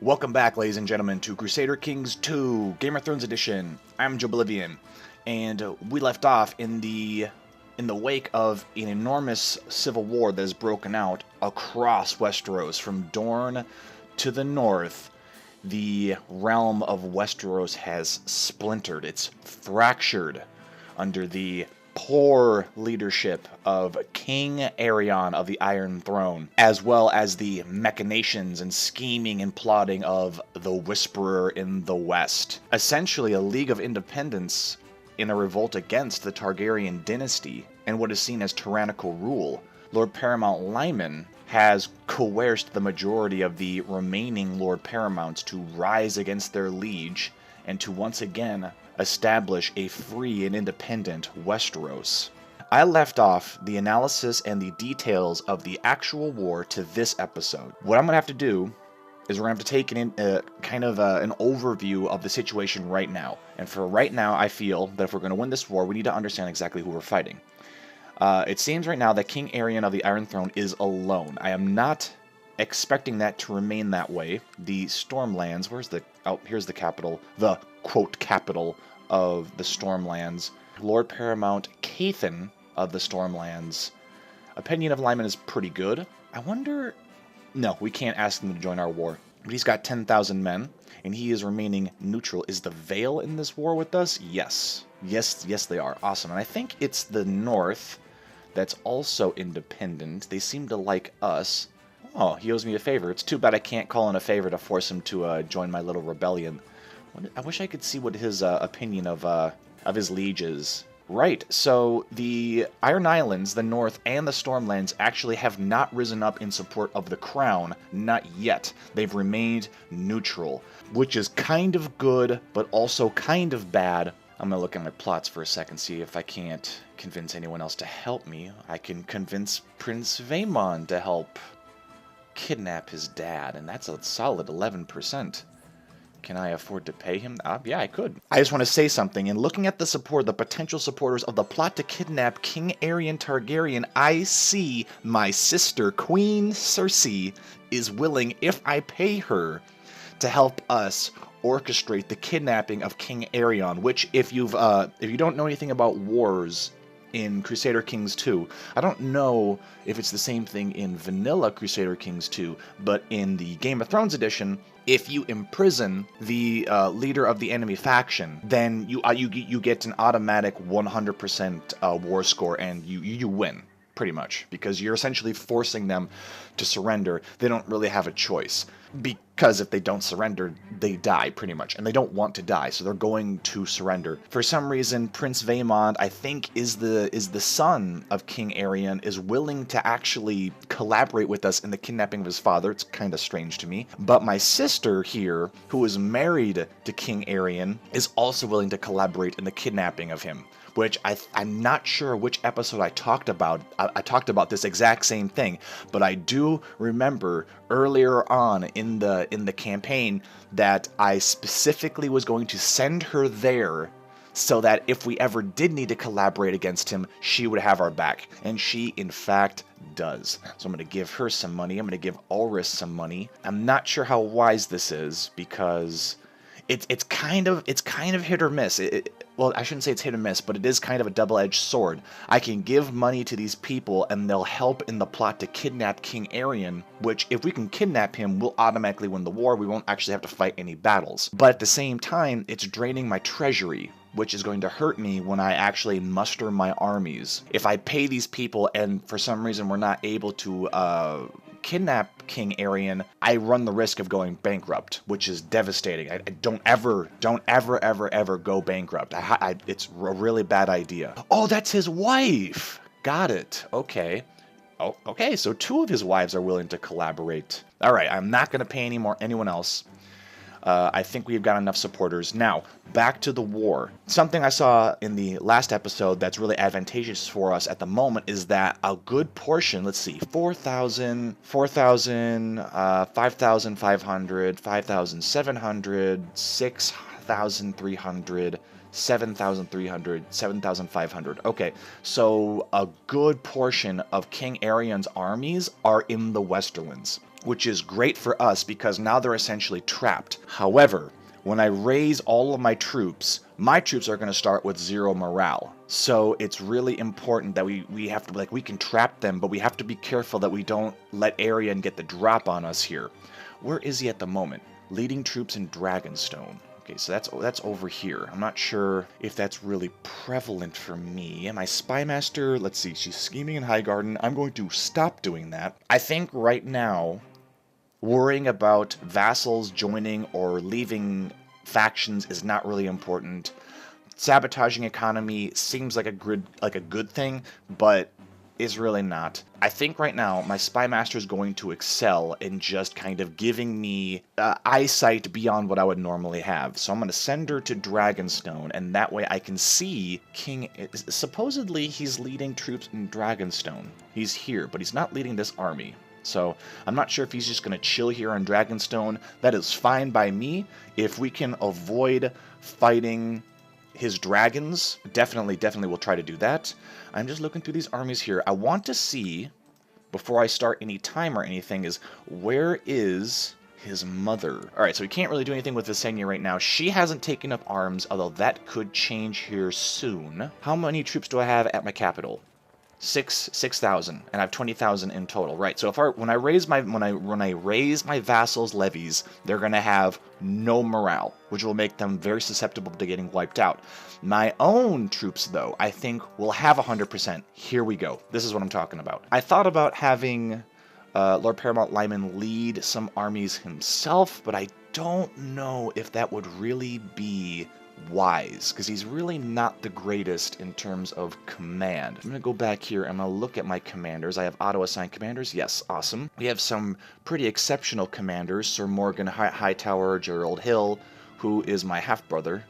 Welcome back, ladies and gentlemen, to Crusader Kings 2, Game of Thrones Edition. I'm Joeblivion, and we left off in the wake of an enormous civil war that has broken out across Westeros, from Dorne to the north. The realm of Westeros has splintered. It's fractured under the poor leadership of King Aerion of the Iron Throne, as well as the machinations and scheming and plotting of the Whisperer in the West. Essentially a League of Independents in a revolt against the Targaryen dynasty and what is seen as tyrannical rule. Lord Paramount Lyman has coerced the majority of the remaining Lord Paramounts to rise against their liege and to once again establish a free and independent Westeros. I left off the analysis and the details of the actual war to this episode. What I'm going to have to do is we're going to have to take an overview of the situation right now. And for right now, I feel that if we're going to win this war, we need to understand exactly who we're fighting. It seems right now that King Aerion of the Iron Throne is alone. I am not expecting that to remain that way. The Stormlands, here's the capital, the quote capital of the Stormlands. Lord Paramount Cathan of the Stormlands. Opinion of Lyman is pretty good. I wonder... No, we can't ask him to join our war. But he's got 10,000 men, and he is remaining neutral. Is the Vale in this war with us? Yes. Yes, they are. Awesome. And I think it's the North that's also independent. They seem to like us. Oh, he owes me a favor. It's too bad I can't call in a favor to force him to join my little rebellion. I wish I could see what his opinion of his liege is. Right, so the Iron Islands, the North, and the Stormlands actually have not risen up in support of the Crown. Not yet. They've remained neutral, which is kind of good, but also kind of bad. I'm going to look at my plots for a second, see if I can't convince anyone else to help me. I can convince Prince Vaemon to help kidnap his dad, and that's a solid 11%. Can I afford to pay him? Yeah, I could. I just want to say something. In looking at the potential supporters of the plot to kidnap King Aerion Targaryen, I see my sister, Queen Cersei, is willing, if I pay her, to help us orchestrate the kidnapping of King Aerion, which, if you don't know anything about wars in Crusader Kings 2, I don't know if it's the same thing in vanilla Crusader Kings 2, but in the Game of Thrones edition, if you imprison the leader of the enemy faction, then you get an automatic 100% war score, and you win, pretty much, because you're essentially forcing them to surrender. They don't really have a choice, because if they don't surrender, they die, pretty much, and they don't want to die, so they're going to surrender. For some reason, Prince Vaemon, I think, is the son of King Aerion, is willing to actually collaborate with us in the kidnapping of his father. It's kind of strange to me. But my sister here, who is married to King Aerion, is also willing to collaborate in the kidnapping of him, which I'm not sure which episode I talked about. I talked about this exact same thing, but I do remember earlier on in the campaign that I specifically was going to send her there so that if we ever did need to collaborate against him, she would have our back. And she, in fact, does. So I'm going to give her some money. I'm going to give Ulrich some money. I'm not sure how wise this is, because it's kind of hit or miss. Well, I shouldn't say it's hit or miss, but it is kind of a double-edged sword. I can give money to these people, and they'll help in the plot to kidnap King Aerion, which, if we can kidnap him, we'll automatically win the war. We won't actually have to fight any battles. But at the same time, it's draining my treasury, which is going to hurt me when I actually muster my armies. If I pay these people, and for some reason we're not able to kidnap King Aerion, I run the risk of going bankrupt, which is devastating. I don't ever go bankrupt. It's a really bad idea. Oh, that's his wife. Got it. Okay. Oh, okay, so 2 of his wives are willing to collaborate. All right, I'm not going to pay anyone else. I think we've got enough supporters. Now, back to the war. Something I saw in the last episode that's really advantageous for us at the moment is that a good portion, let's see, 4,000, 5,500, 5,700, 6,300, 7,300, 7,500. Okay, so a good portion of King Aerion's armies are in the Westerlands. which is great for us because now they're essentially trapped. However, when I raise all of my troops are going to start with 0 morale. So it's really important that we have to, like, we can trap them, but we have to be careful that we don't let Arian get the drop on us here. Where is he at the moment? Leading troops in Dragonstone. Okay, so that's over here. I'm not sure if that's really prevalent for me. My Spymaster, let's see, she's scheming in Highgarden. I'm going to stop doing that. I think right now, worrying about vassals joining or leaving factions is not really important. Sabotaging economy seems like a good thing, but is really not. I think right now my Spymaster is going to excel in just kind of giving me eyesight beyond what I would normally have. So I'm going to send her to Dragonstone, and that way I can see King... Supposedly he's leading troops in Dragonstone. He's here, but he's not leading this army. So I'm not sure if he's just going to chill here on Dragonstone. That is fine by me. If we can avoid fighting his dragons, definitely we'll try to do that. I'm just looking through these armies here. I want to see, before I start any time or anything, is where is his mother? Alright, so we can't really do anything with Visenya right now. She hasn't taken up arms, although that could change here soon. How many troops do I have at my capital? 6,000, and I have 20,000 in total. Right. So when I raise my vassals' levies, they're going to have no morale, which will make them very susceptible to getting wiped out. My own troops, though, I think will have 100%. Here we go. This is what I'm talking about. I thought about having Lord Paramount Lyman lead some armies himself, but I don't know if that would really be wise, because he's really not the greatest in terms of command. I'm going to go back here and I'm going to look at my commanders. I have auto-assigned commanders. Yes, awesome. We have some pretty exceptional commanders. Sir Morgan Hightower, Gerald Hill, who is my half-brother,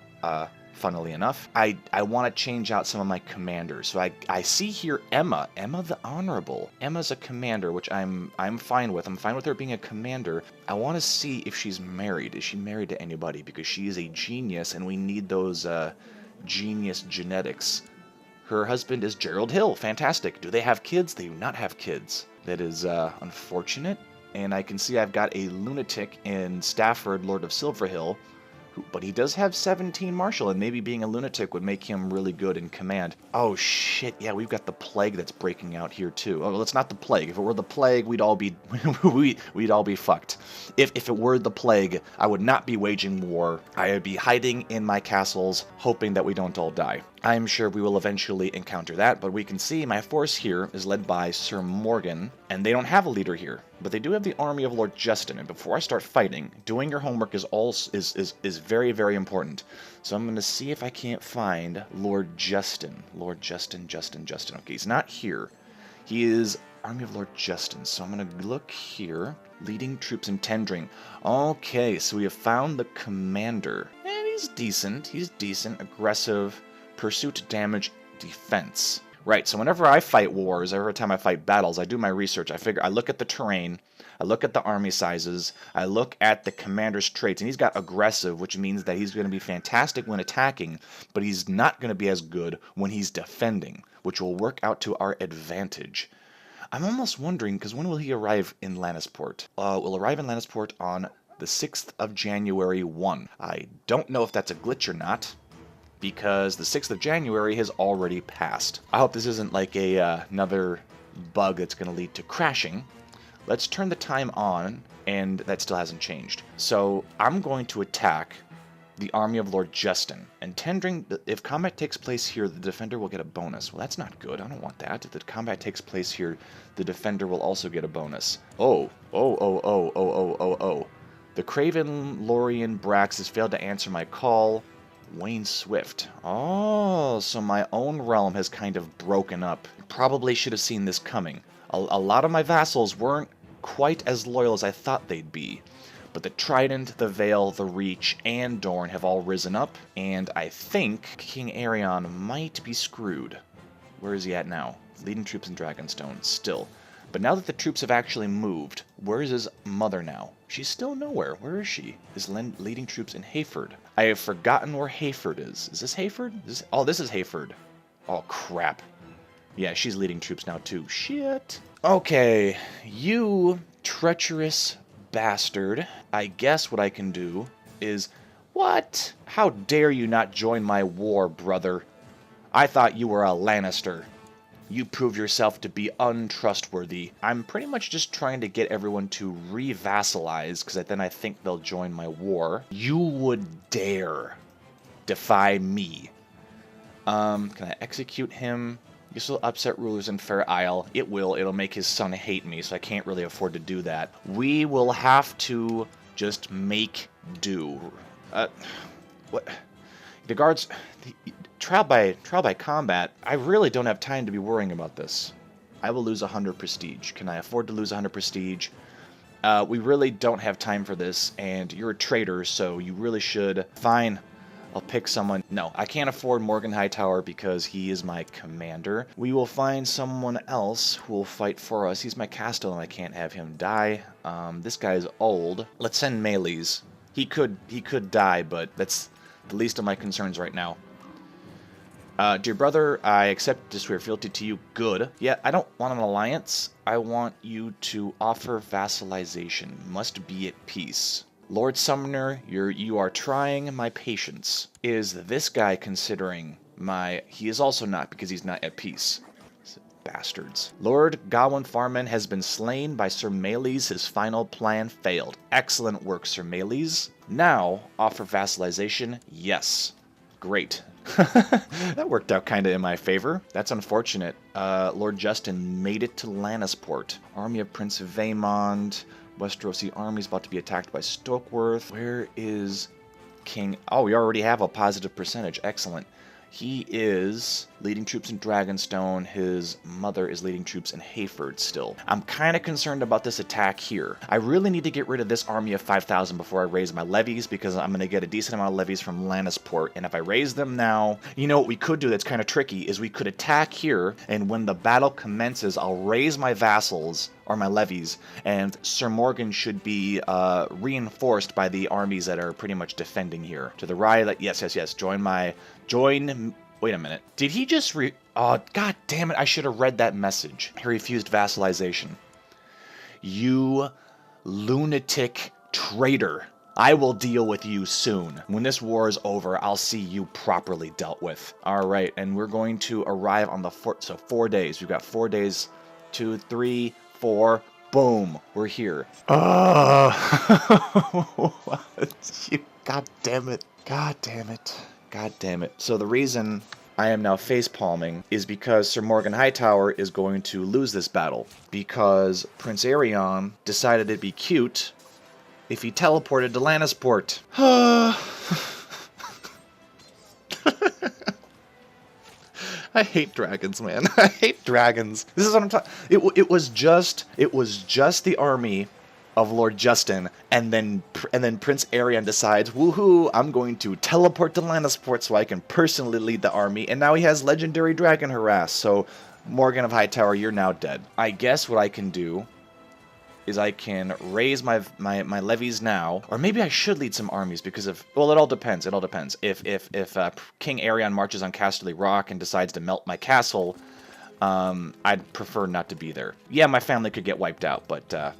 funnily enough. I want to change out some of my commanders. So I see here Emma the Honorable. Emma's a commander, which I'm fine with. I'm fine with her being a commander. I want to see if she's married. Is she married to anybody? Because she is a genius, and we need those genius genetics. Her husband is Gerald Hill. Fantastic. Do they have kids? They do not have kids. That is unfortunate. And I can see I've got a lunatic in Stafford, Lord of Silverhill, but he does have 17 martial, and maybe being a lunatic would make him really good in command. Oh shit, yeah, we've got the plague that's breaking out here too. Oh, well, it's not the plague. If it were the plague, we'd all be we'd all be fucked. If it were the plague, I would not be waging war. I would be hiding in my castles, hoping that we don't all die. I'm sure we will eventually encounter that, but we can see my force here is led by Sir Morgan, and they don't have a leader here, but they do have the army of Lord Justin, and before I start fighting, doing your homework is very, very important. So I'm going to see if I can't find Lord Justin. Lord Justin. Okay, he's not here. He is army of Lord Justin, so I'm going to look here. Leading troops in Tendring. Okay, so we have found the commander, and he's decent. He's decent, aggressive, pursuit, damage, defense. Right, so whenever I fight wars, every time I fight battles, I do my research. I look at the terrain, I look at the army sizes, I look at the commander's traits, and he's got aggressive, which means that he's going to be fantastic when attacking, but he's not going to be as good when he's defending, which will work out to our advantage. I'm almost wondering, because when will he arrive in Lannisport? We'll arrive in Lannisport on the 6th of January 1. I don't know if that's a glitch or not, because the 6th of January has already passed. I hope this isn't like another bug that's going to lead to crashing. Let's turn the time on, and that still hasn't changed. So I'm going to attack the army of Lord Justin. And Tendring, if combat takes place here, the defender will get a bonus. Well, that's not good. I don't want that. If the combat takes place here, the defender will also get a bonus. Oh. The Craven Lorien Brax has failed to answer my call. Wayne Swift. Oh, so my own realm has kind of broken up. Probably should have seen this coming. A lot of my vassals weren't quite as loyal as I thought they'd be. But the Trident, the Vale, the Reach, and Dorne have all risen up, and I think King Aerion might be screwed. Where is he at now? Leading troops in Dragonstone, still. But now that the troops have actually moved, where is his mother now? She's still nowhere. Where is she? Is leading troops in Hayford. I have forgotten where Hayford is. Is this Hayford? Oh, this is Hayford. Oh, crap. Yeah, she's leading troops now, too. Shit. Okay, you treacherous bastard. I guess what I can do is... What? How dare you not join my war, brother? I thought you were a Lannister. You prove yourself to be untrustworthy. I'm pretty much just trying to get everyone to re-vassalize, because then I think they'll join my war. You would dare defy me. Can I execute him? This will upset rulers in Fair Isle. It will. It'll make his son hate me, so I can't really afford to do that. We will have to just make do. What? The guards... Trial by combat, I really don't have time to be worrying about this. I will lose 100 prestige. Can I afford to lose 100 prestige? We really don't have time for this, and you're a traitor, so you really should... Fine, I'll pick someone. No, I can't afford Morgan Hightower because he is my commander. We will find someone else who will fight for us. He's my castellan, I can't have him die. This guy's old. Let's send Melees. He could die, but that's the least of my concerns right now. Dear brother, I accept to swear fealty to you. Good. Yeah, I don't want an alliance. I want you to offer vassalization. Must be at peace. Lord Summoner, you are trying my patience. Is this guy considering my... He is also not, because he's not at peace. Bastards. Lord Gawain Farman has been slain by Sir Melees. His final plan failed. Excellent work, Sir Melees. Now, offer vassalization. Yes. Great. That worked out kind of in my favor. That's unfortunate. Lord Justin made it to Lannisport. Army of Prince Vaemond. Westerosi army's about to be attacked by Stokeworth. Where is King... Oh, we already have a positive percentage. Excellent. He is leading troops in Dragonstone. His mother is leading troops in Hayford still. I'm kind of concerned about this attack here. I really need to get rid of this army of 5,000 before I raise my levies, because I'm going to get a decent amount of levies from Lannisport. And if I raise them now, you know what we could do that's kind of tricky is we could attack here, and when the battle commences, I'll raise my vassals or my levies, and Sir Morgan should be reinforced by the armies that are pretty much defending here. To the right, yes, join... Wait a minute. Did he just Oh, god damn it, I should have read that message. He refused vassalization. You lunatic traitor. I will deal with you soon. When this war is over, I'll see you properly dealt with. Alright, and we're going to arrive on the fort, so 4 days. We've got 4 days, 2, 3, 4, boom, we're here. God damn it. God damn it. God damn it. So the reason I am now facepalming is because Sir Morgan Hightower is going to lose this battle. Because Prince Aerion decided it'd be cute if he teleported to Lannisport. I hate dragons, man. I hate dragons. This is what I'm talking... It was just the army of Lord Justin, and then Prince Aerion decides, woohoo, I'm going to teleport to Lannisport so I can personally lead the army, and now he has legendary dragon harass, so Morgan of Hightower, you're now dead. I guess what I can do is I can raise my levies now, or maybe I should lead some armies because of... Well, it all depends. If King Aerion marches on Casterly Rock and decides to melt my castle, I'd prefer not to be there. Yeah, my family could get wiped out, but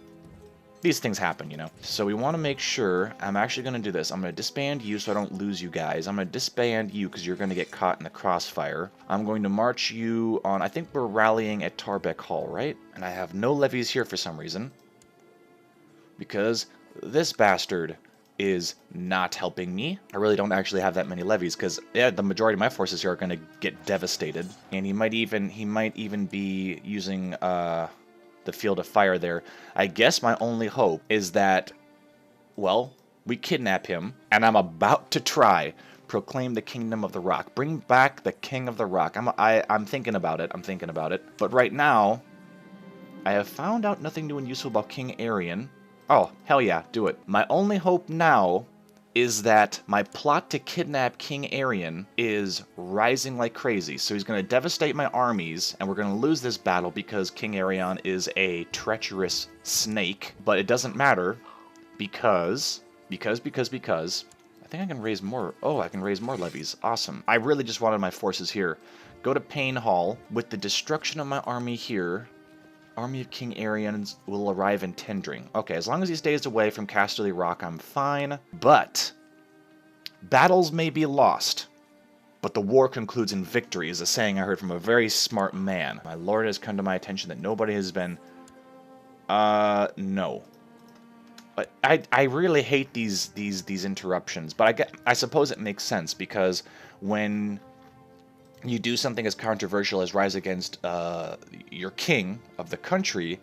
these things happen, you know. So we want to make sure... I'm actually going to do this. I'm going to disband you so I don't lose you guys. I'm going to disband you because you're going to get caught in the crossfire. I'm going to march you on... I think we're rallying at Tarbeck Hall, right? And I have no levies here for some reason, because this bastard is not helping me. I really don't actually have that many levies, because yeah, the majority of my forces here are going to get devastated, and he might even be using the field of fire there. I guess my only hope is that, well, we kidnap him, and I'm about to try proclaim the Kingdom of the Rock. Bring back the King of the Rock. I'm thinking about it. But right now, I have found out nothing new and useful about King Aerion. Oh, hell yeah, do it. My only hope now is that my plot to kidnap King Aerion is rising like crazy. So he's going to devastate my armies, and we're going to lose this battle because King Aerion is a treacherous snake. But it doesn't matter because I think I can raise more. Oh, I can raise more levies. Awesome. I really just wanted my forces here. Go to Pain Hall. With the destruction of my army here, Army of King Arians will arrive in Tendring. Okay, as long as he stays away from Casterly Rock, I'm fine. But battles may be lost, but the war concludes in victory, is a saying I heard from a very smart man. My lord, has come to my attention that nobody has been... no. But I really hate these interruptions, but I suppose it makes sense, because when you do something as controversial as rise against your king of the country,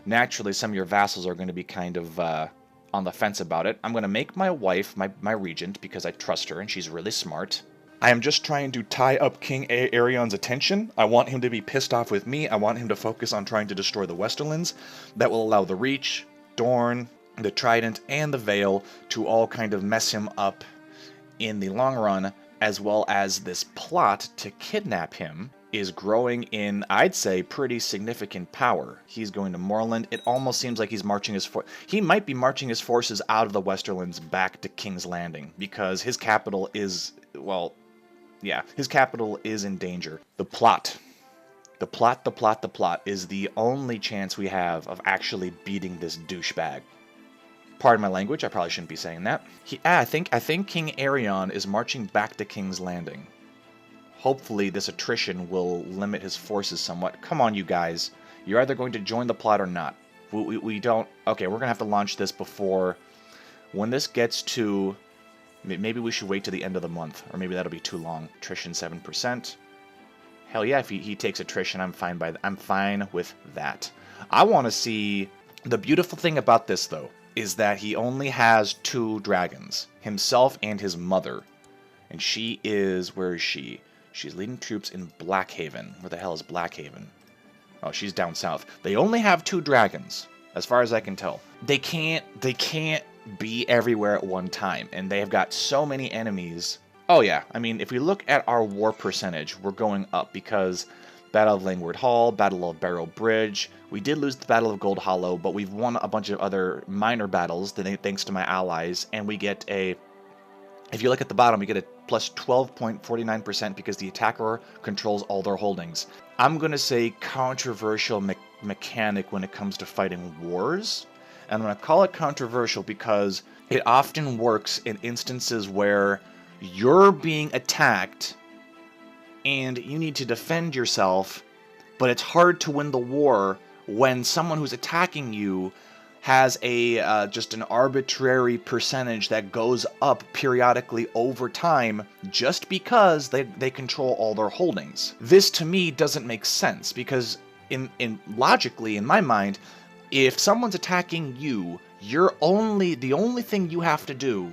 naturally some of your vassals are going to be kind of on the fence about it. I'm going to make my wife my regent, because I trust her and she's really smart. I am just trying to tie up King Aerion's attention. I want him to be pissed off with me. I want him to focus on trying to destroy the Westerlands. That will allow the Reach, Dorne, the Trident, and the Veil to all kind of mess him up in the long run, as well as this plot to kidnap him is growing in, I'd say, pretty significant power. He's going to Moorland. It almost seems like he's marching his he might be marching his forces out of the Westerlands back to King's Landing, because his capital is, well, yeah, his capital is in danger. The plot is the only chance we have of actually beating this douchebag. Pardon my language, I probably shouldn't be saying that. I think King Aerion is marching back to King's Landing. Hopefully this attrition will limit his forces somewhat. Come on, you guys. You're either going to join the plot or not. We don't... Okay, we're going to have to launch this before... When this gets to... Maybe we should wait to the end of the month, or maybe that'll be too long. Attrition 7%. Hell yeah, if he takes attrition, I'm fine with that. I want to see... The beautiful thing about this, though, is that he only has 2 dragons. Himself and his mother. And she is... Where is she? She's leading troops in Blackhaven. Where the hell is Blackhaven? Oh, she's down south. They only have 2 dragons, as far as I can tell. They can't be everywhere at one time, and they have got so many enemies. Oh yeah, I mean, if we look at our war percentage, we're going up, because Battle of Langward Hall, Battle of Barrow Bridge, we did lose the Battle of Gold Hollow, but we've won a bunch of other minor battles thanks to my allies, and we get a... If you look at the bottom, we get a plus 12.49% because the attacker controls all their holdings. I'm going to say controversial mechanic when it comes to fighting wars. And I'm going to call it controversial because it often works in instances where you're being attacked and you need to defend yourself, but it's hard to win the war when someone who's attacking you has a just an arbitrary percentage that goes up periodically over time just because they control all their holdings. This to me doesn't make sense, because logically in my mind, if someone's attacking you, the only thing you have to do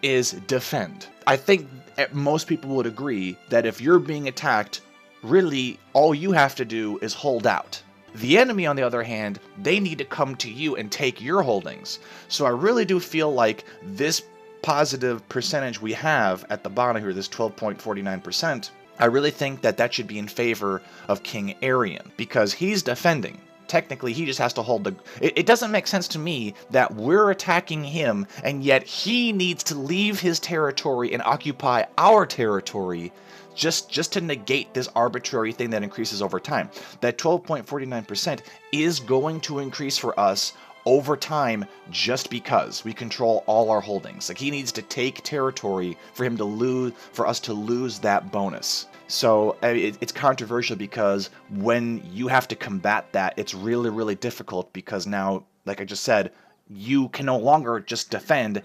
is defend. I think most people would agree that if you're being attacked, really all you have to do is hold out. The enemy, on the other hand, they need to come to you and take your holdings. So I really do feel like this positive percentage we have at the bottom here, this 12.49%, I really think that should be in favor of King Aerion, because he's defending. Technically, he just has to hold the... It doesn't make sense to me that we're attacking him, and yet he needs to leave his territory and occupy our territory just to negate this arbitrary thing that increases over time. That 12.49% is going to increase for us over time just because we control all our holdings. Like, he needs to take territory for us to lose that bonus. So it's controversial because when you have to combat that, it's really, really difficult, because now, like I just said, you can no longer just defend.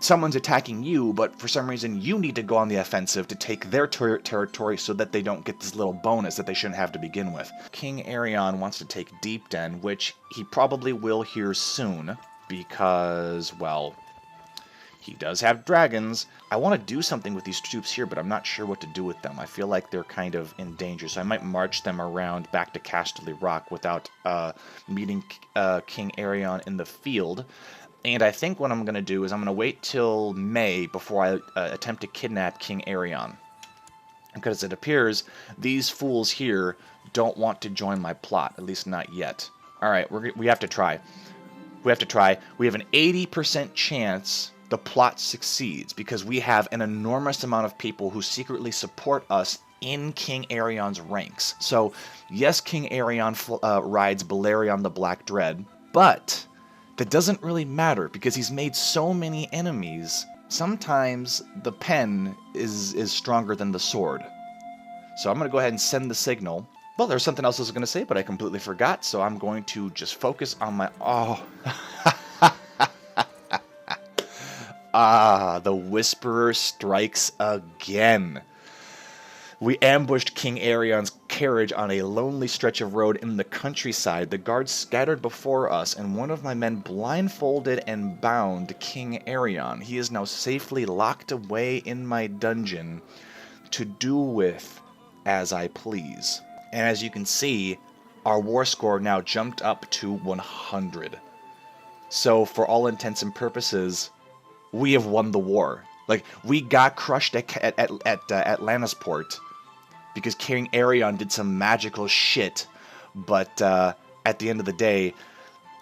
Someone's attacking you, but for some reason you need to go on the offensive to take their territory so that they don't get this little bonus that they shouldn't have to begin with. King Aerion wants to take Deep Den, which he probably will here soon, because, well, he does have dragons. I want to do something with these troops here, but I'm not sure what to do with them. I feel like they're kind of in danger, so I might march them around back to Casterly Rock without meeting King Aerion in the field. And I think what I'm going to do is I'm going to wait till May before I attempt to kidnap King Aerion. Because it appears these fools here don't want to join my plot, at least not yet. Alright, we have to try. We have to try. We have an 80% chance the plot succeeds, because we have an enormous amount of people who secretly support us in King Aerion's ranks. So, yes, King Aerion rides Balerion the Black Dread, but that doesn't really matter because he's made so many enemies. Sometimes the pen is stronger than the sword. So I'm going to go ahead and send the signal. Well, there's something else I was going to say, but I completely forgot, so I'm going to just focus on my... Oh. Ah, the Whisperer strikes again. We ambushed King Aerion's carriage on a lonely stretch of road in the countryside. The guards scattered before us, and one of my men blindfolded and bound King Aerion. He is now safely locked away in my dungeon to do with as I please. And as you can see, our war score now jumped up to 100. So for all intents and purposes, we have won the war. Like, we got crushed at Lannisport because King Aerion did some magical shit, but at the end of the day,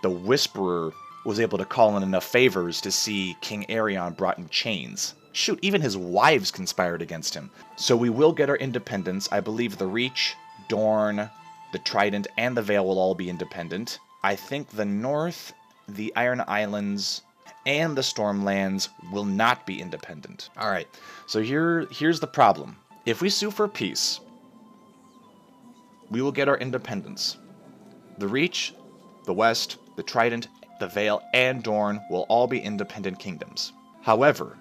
the Whisperer was able to call in enough favors to see King Aerion brought in chains. Shoot, even his wives conspired against him. So we will get our independence. I believe the Reach, Dorne, the Trident, and the Vale will all be independent. I think the North, the Iron Islands, and the Stormlands will not be independent. Alright, so here's the problem. If we sue for peace, we will get our independence. The Reach, the West, the Trident, the Vale, and Dorne will all be independent kingdoms. However,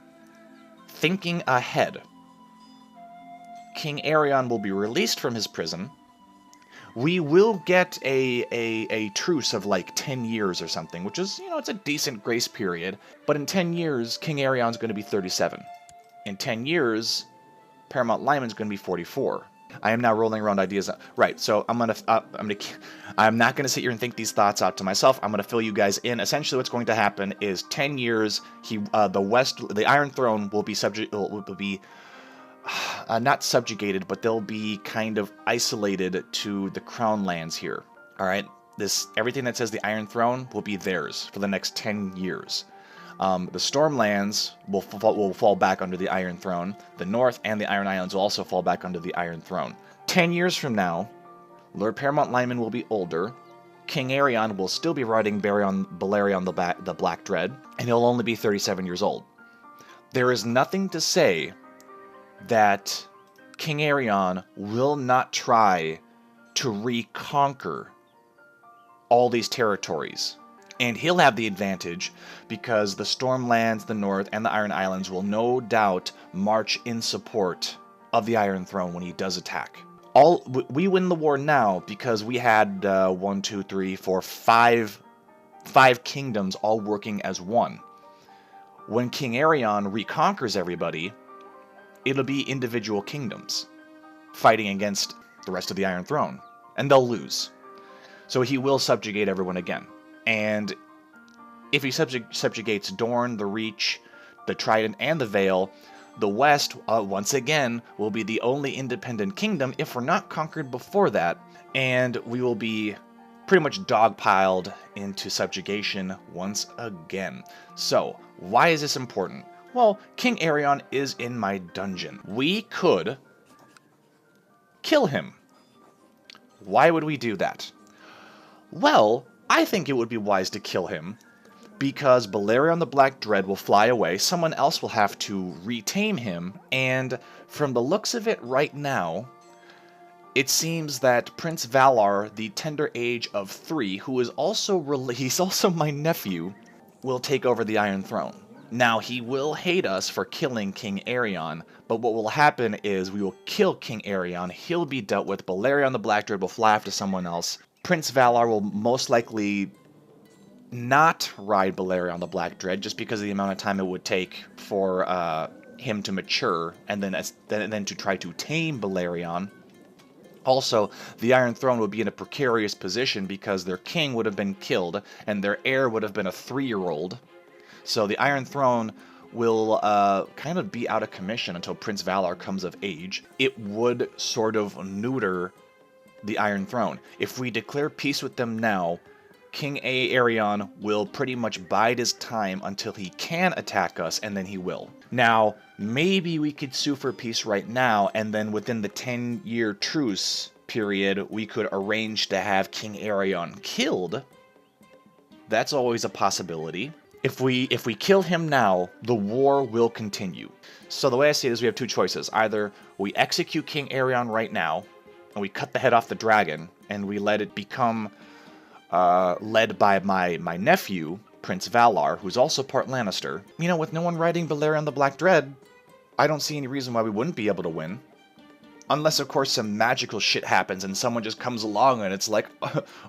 thinking ahead, King Aerion will be released from his prison. We will get a truce of like 10 years or something, which is, you know, it's a decent grace period. But in 10 years, King Aerion's going to be 37. In 10 years, Paramount Lyman's going to be 44. I am now rolling around ideas. Right, so I'm not gonna sit here and think these thoughts out to myself. I'm gonna fill you guys in. Essentially, what's going to happen is 10 years. The Iron Throne will be not subjugated, but they'll be kind of isolated to the Crown lands here. All right, everything that says the Iron Throne will be theirs for the next 10 years. The Stormlands will fall back under the Iron Throne. The North and the Iron Islands will also fall back under the Iron Throne. 10 years from now, Lord Paramount Lyman will be older. King Aerion will still be riding Balerion the Black Dread, and he'll only be 37 years old. There is nothing to say that King Aerion will not try to reconquer all these territories. And he'll have the advantage because the Stormlands, the North, and the Iron Islands will no doubt march in support of the Iron Throne when he does attack. We win the war now because we had 5 kingdoms all working as one. When King Aerion reconquers everybody, it'll be individual kingdoms fighting against the rest of the Iron Throne, and they'll lose. So he will subjugate everyone again. And if he subjugates Dorne, the Reach, the Trident, and the Vale, the West, once again, will be the only independent kingdom if we're not conquered before that, and we will be pretty much dogpiled into subjugation once again. So, why is this important? Well, King Aerion is in my dungeon. We could kill him. Why would we do that? Well, I think it would be wise to kill him because Balerion the Black Dread will fly away, someone else will have to retame him, and from the looks of it right now, it seems that Prince Valar, the tender age of 3, who is also he's also my nephew, will take over the Iron Throne. Now, he will hate us for killing King Aerion, but what will happen is we will kill King Aerion, he'll be dealt with, Balerion the Black Dread will fly after someone else, Prince Valar will most likely not ride Balerion the Black Dread just because of the amount of time it would take for him to mature and then to try to tame Balerion. Also, the Iron Throne would be in a precarious position because their king would have been killed and their heir would have been a 3-year-old. So the Iron Throne will kind of be out of commission until Prince Valar comes of age. It would sort of neuter the Iron Throne. If we declare peace with them now, King Aerion will pretty much bide his time until he can attack us, and then he will. Now, maybe we could sue for peace right now, and then within the 10-year truce period, we could arrange to have King Aerion killed. That's always a possibility. If we kill him now, the war will continue. So the way I see it is we have two choices. Either we execute King Aerion right now, and we cut the head off the dragon, and we let it become led by my nephew, Prince Valar, who's also part Lannister. You know, with no one riding Balerion the Black Dread, I don't see any reason why we wouldn't be able to win. Unless, of course, some magical shit happens and someone just comes along and it's like,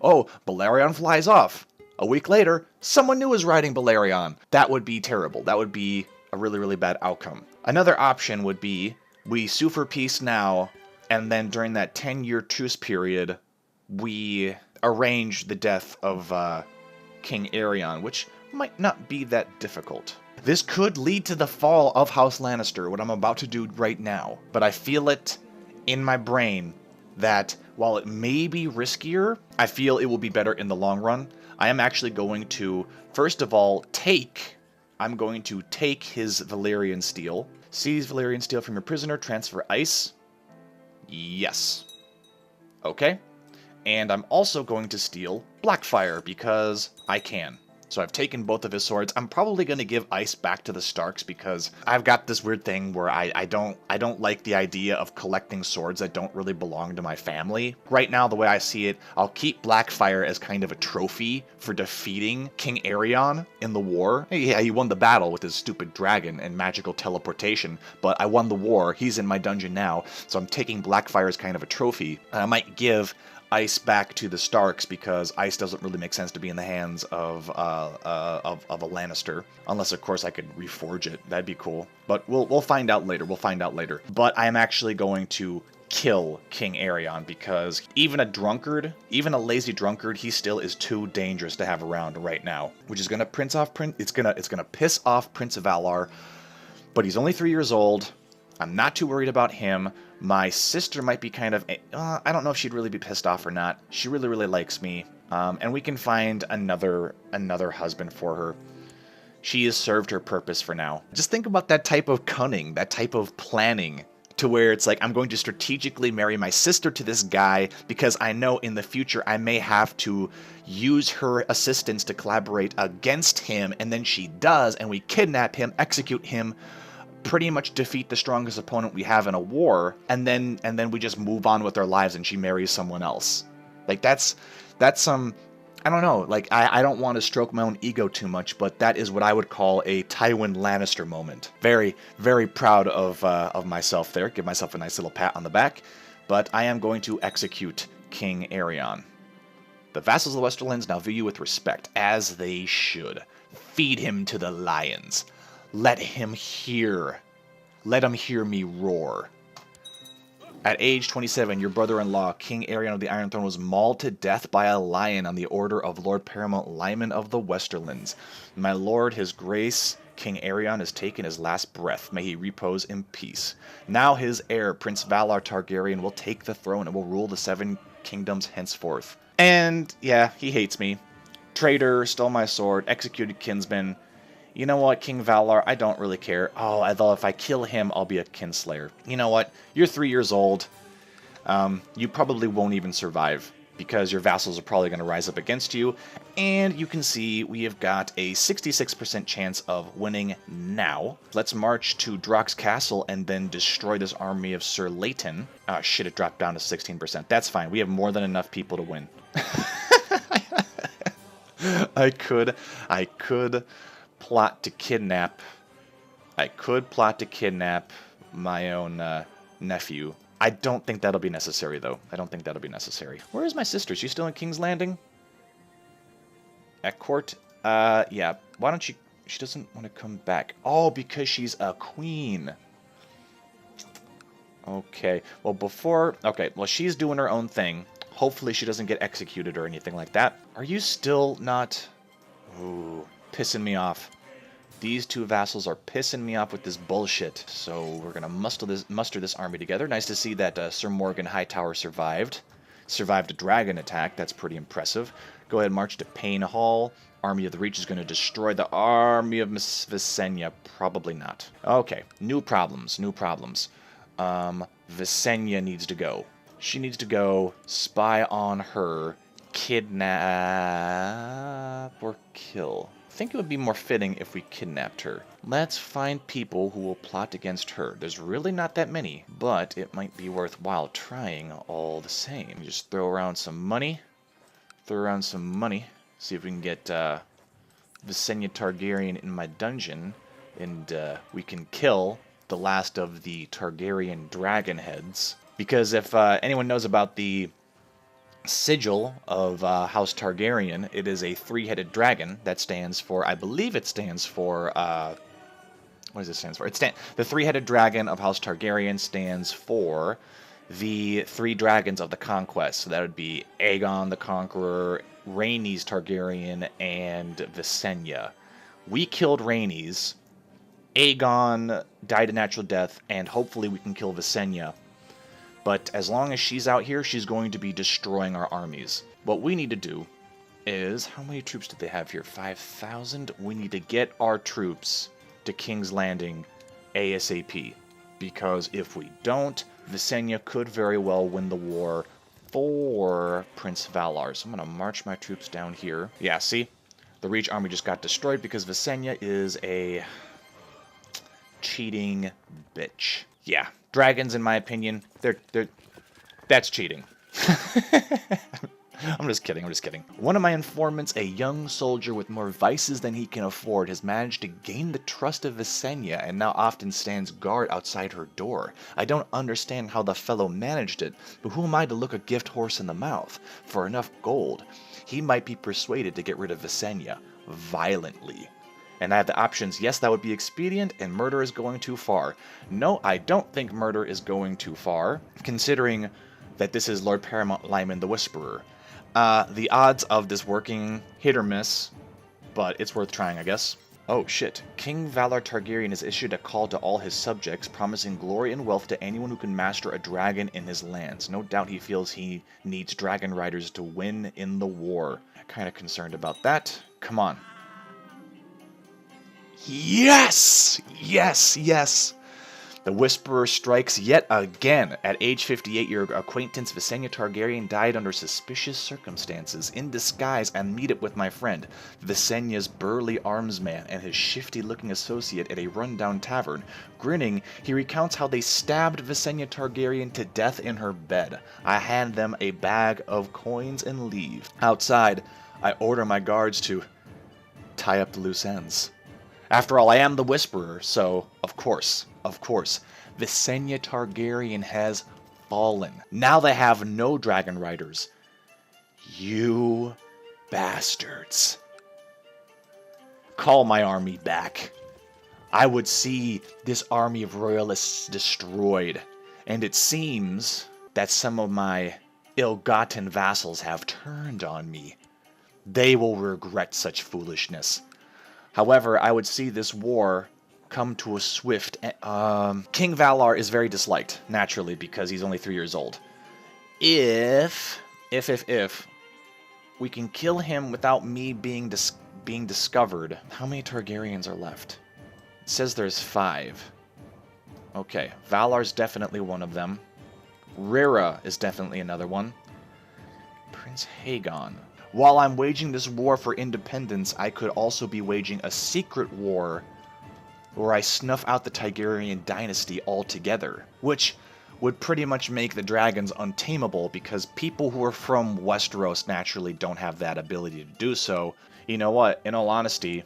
oh, Balerion flies off. A week later, someone new is riding Balerion. That would be terrible. That would be a really, really bad outcome. Another option would be we sue for peace now, and then during that 10-year truce period, we arrange the death of King Aerion, which might not be that difficult. This could lead to the fall of House Lannister, what I'm about to do right now. But I feel it in my brain that while it may be riskier, I feel it will be better in the long run. I am actually going to, first of all, I'm going to take his Valyrian steel. Seize Valyrian steel from your prisoner, transfer ice. Yes. Okay. And I'm also going to steal Blackfire because I can. So I've taken both of his swords. I'm probably going to give ice back to the Starks because I've got this weird thing where I don't like the idea of collecting swords that don't really belong to my family. Right now, the way I see it, I'll keep Blackfire as kind of a trophy for defeating King Aerion in the war. Yeah, he won the battle with his stupid dragon and magical teleportation, but I won the war. He's in my dungeon now, so I'm taking Blackfire as kind of a trophy. And I might give ice back to the Starks because ice doesn't really make sense to be in the hands of a Lannister, unless of course I could reforge it. That'd be cool, but we'll find out later. But I am actually going to kill King Aerion because even a lazy drunkard, he still is too dangerous to have around right now, which is gonna piss off Prince Valar. But he's only 3 years old. I'm not too worried about him. My sister might be kind of... I don't know if she'd really be pissed off or not. She really, really likes me. And we can find another husband for her. She has served her purpose for now. Just think about that type of cunning, that type of planning, to where it's like, I'm going to strategically marry my sister to this guy because I know in the future I may have to use her assistance to collaborate against him, and then she does, and we kidnap him, execute him, pretty much defeat the strongest opponent we have in a war, and then we just move on with our lives and she marries someone else. Like that's some, I don't know, like I don't want to stroke my own ego too much, but that is what I would call a Tywin Lannister moment. Very, very proud of myself there. Give myself a nice little pat on the back. But I am going to execute King Aerion. The vassals of the Westerlands now view you with respect, as they should. Feed him to the lions. Let him hear me roar. At age 27, your brother-in-law, King Aerion of the Iron Throne, was mauled to death by a lion on the order of Lord Paramount Lyman of the Westerlands. My lord, his grace, King Aerion, has taken his last breath. May he repose in peace. Now his heir, Prince Valar Targaryen, will take the throne and will rule the 7 kingdoms henceforth. And, yeah, he hates me. Traitor, stole my sword, executed kinsman. You know what, King Valar, I don't really care. Oh, although if I kill him, I'll be a kinslayer. You know what? You're 3 years old. You probably won't even survive because your vassals are probably going to rise up against you. And you can see we have got a 66% chance of winning now. Let's march to Drock's Castle and then destroy this army of Sir Leighton. Oh, shit, it dropped down to 16%. That's fine. We have more than enough people to win. I could plot to kidnap my own nephew. I don't think that'll be necessary, though. I don't think that'll be necessary. Where is my sister? She's still in King's Landing? At court? Yeah. Why don't she doesn't want to come back. Oh, because she's a queen. Okay. Well, she's doing her own thing. Hopefully she doesn't get executed or anything like that. Are you still not... Ooh, pissing me off. These 2 vassals are pissing me off with this bullshit. So we're going to muster this army together. Nice to see that Sir Morgan Hightower survived. Survived a dragon attack. That's pretty impressive. Go ahead, march to Payne Hall. Army of the Reach is going to destroy the army of Miss Visenya. Probably not. Okay, new problems, new problems. Visenya needs to go. She needs to go spy on her, kidnap or kill. I think it would be more fitting if we kidnapped her. Let's find people who will plot against her. There's really not that many, but it might be worthwhile trying all the same. Just throw around some money. Throw around some money. See if we can get Visenya Targaryen in my dungeon, and we can kill the last of the Targaryen dragon heads. Because if anyone knows about the sigil of House Targaryen, it is a three-headed dragon that stands for, I believe it stands for, what does it stand for? The three-headed dragon of House Targaryen stands for the three dragons of the conquest. So that would be Aegon the Conqueror, Rhaenys Targaryen, and Visenya. We killed Rhaenys. Aegon died a natural death, and hopefully we can kill Visenya. But as long as she's out here, she's going to be destroying our armies. What we need to do is, how many troops do they have here? 5,000? We need to get our troops to King's Landing ASAP. Because if we don't, Visenya could very well win the war for Prince Valar. So I'm going to march my troops down here. Yeah, see? The Reach army just got destroyed because Visenya is a cheating bitch. Yeah, dragons, in my opinion, that's cheating. I'm just kidding, I'm just kidding. One of my informants, a young soldier with more vices than he can afford, has managed to gain the trust of Visenya and now often stands guard outside her door. I don't understand how the fellow managed it, but who am I to look a gift horse in the mouth? For enough gold, he might be persuaded to get rid of Visenya violently. And I have the options, yes, that would be expedient, and murder is going too far. No, I don't think murder is going too far, considering that this is Lord Paramount Lyman the Whisperer. The odds of this working, hit or miss, but it's worth trying, I guess. Oh shit, King Valar Targaryen has issued a call to all his subjects, promising glory and wealth to anyone who can master a dragon in his lands. No doubt he feels he needs dragon riders to win in the war. I'm kind of concerned about that. Come on. Yes! Yes, yes! The Whisperer strikes yet again. At age 58, your acquaintance Visenya Targaryen died under suspicious circumstances. In disguise, I meet up with my friend, Visenya's burly armsman, and his shifty-looking associate at a rundown tavern. Grinning, he recounts how they stabbed Visenya Targaryen to death in her bed. I hand them a bag of coins and leave. Outside, I order my guards to tie up the loose ends. After all, I am the Whisperer, so, of course, Visenya Targaryen has fallen. Now they have no dragon riders. You bastards. Call my army back. I would see this army of royalists destroyed, and it seems that some of my ill-gotten vassals have turned on me. They will regret such foolishness. However, I would see this war come to a swift King Valar is very disliked, naturally, because he's only 3 years old. If we can kill him without me being discovered. How many Targaryens are left? It says there's 5. Okay, Valar's definitely one of them. Rhaera is definitely another one. Prince Hagon. While I'm waging this war for independence, I could also be waging a secret war where I snuff out the Targaryen dynasty altogether, which would pretty much make the dragons untamable because people who are from Westeros naturally don't have that ability to do so. You know what? In all honesty,